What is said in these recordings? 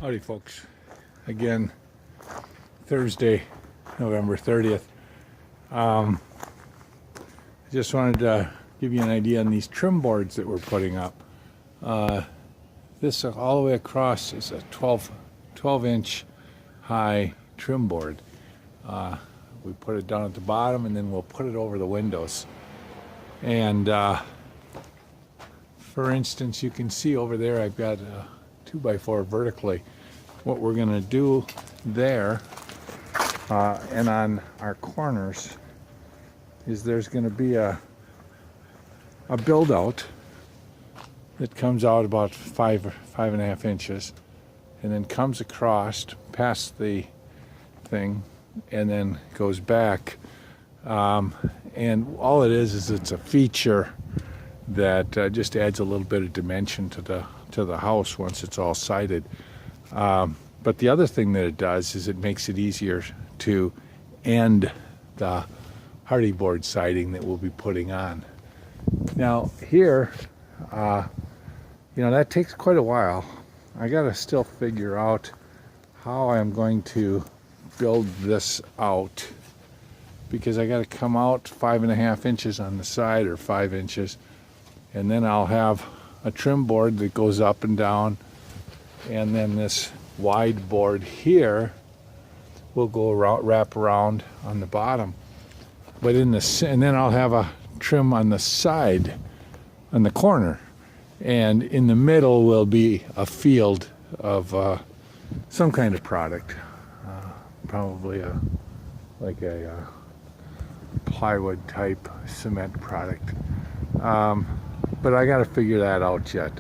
Howdy folks, again Thursday, November 30th. I just wanted to give you an idea on these trim boards that we're putting up. This all the way across is a 12 inch high trim board. We put it down at the bottom and then we'll put it over the windows. And for instance, you can see over there I've got a 2x4 vertically. What we're going to do there and on our corners is there's going to be a build out that comes out about 5.5 inches and then comes across past the thing and then goes back, and all it is it's a feature that just adds a little bit of dimension to the house once it's all sided. But the other thing that it does is it makes it easier to end the hardy board siding that we'll be putting on. Now here, that takes quite a while. I gotta still figure out how I'm going to build this out, because I gotta come out 5.5 inches on the side or 5 inches, and then I'll have a trim board that goes up and down, and then this wide board here will go wrap around on the bottom. But and then I'll have a trim on the side, on the corner, and in the middle will be a field of some kind of product, probably like a plywood type cement product. But I got to figure that out yet.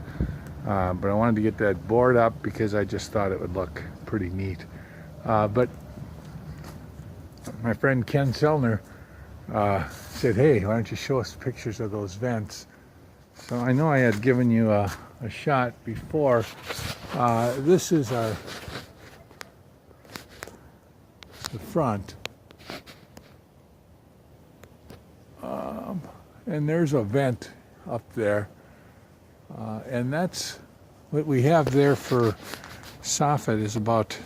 But I wanted to get that board up because I just thought it would look pretty neat. But my friend Ken Selner said, hey, why don't you show us pictures of those vents? So I know I had given you a shot before. This is the front. And there's a vent up there. And that's what we have there for soffit is about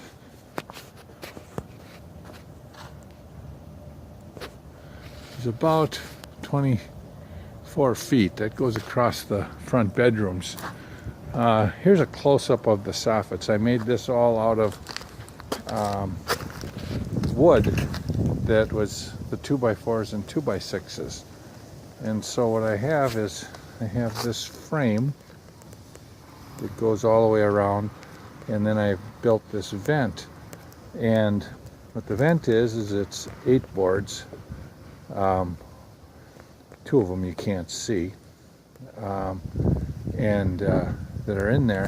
24 feet. That goes across the front bedrooms. Here's a close-up of the soffits. I made this all out of wood that was the 2x4s and 2x6s. And so what I have is I have this frame that goes all the way around, and then I built this vent. And what the vent is it's 8 boards. 2 of them you can't see, and that are in there.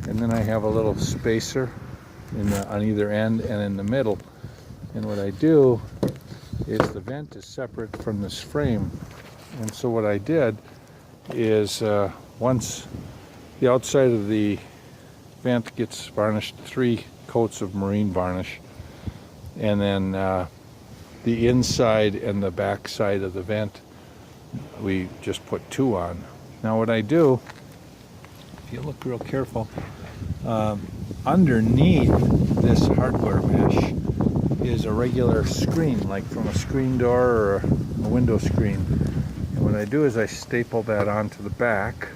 And then I have a little spacer on either end and in the middle. And what I do is the vent is separate from this frame. And so what I did is once the outside of the vent gets varnished, 3 coats of marine varnish, and then the inside and the back side of the vent we just put 2 on. Now what I do, if you look real careful, underneath this hardware mesh is a regular screen, like from a screen door or a window screen. And what I do is I staple that onto the back,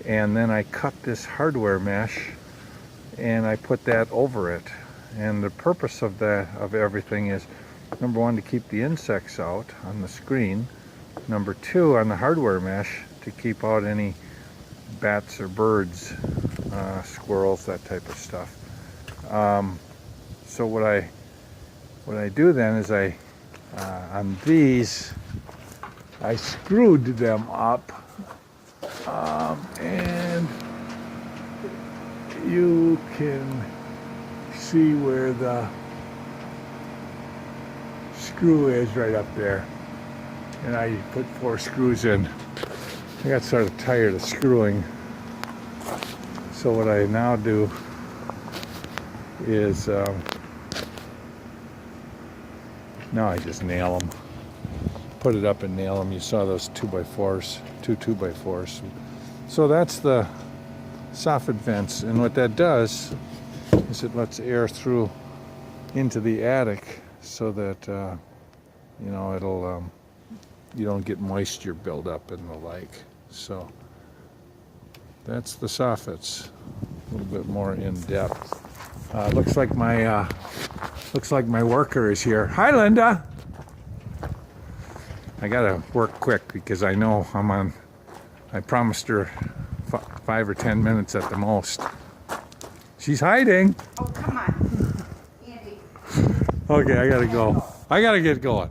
and then I cut this hardware mesh and I put that over it. And the purpose of everything is, number 1, to keep the insects out on the screen. Number 2, on the hardware mesh, to keep out any bats or birds, squirrels, that type of stuff. So what I do then is on these, I screwed them up, and you can see where the screw is right up there. And I put 4 screws in. I got sort of tired of screwing. So what I now do is now I just nail them. Put it up and nail them. You saw those 2x4s, 2 2x4s. So that's the soffit vents, and what that does is it lets air through into the attic so that you know, it'll you don't get moisture buildup and the like. So that's the soffits, a little bit more in depth. Looks like my worker is here. Hi, Linda. I gotta work quick because I know I promised her 5 or 10 minutes at the most. She's hiding. Oh, come on, Andy. Okay, I gotta go. I gotta get going.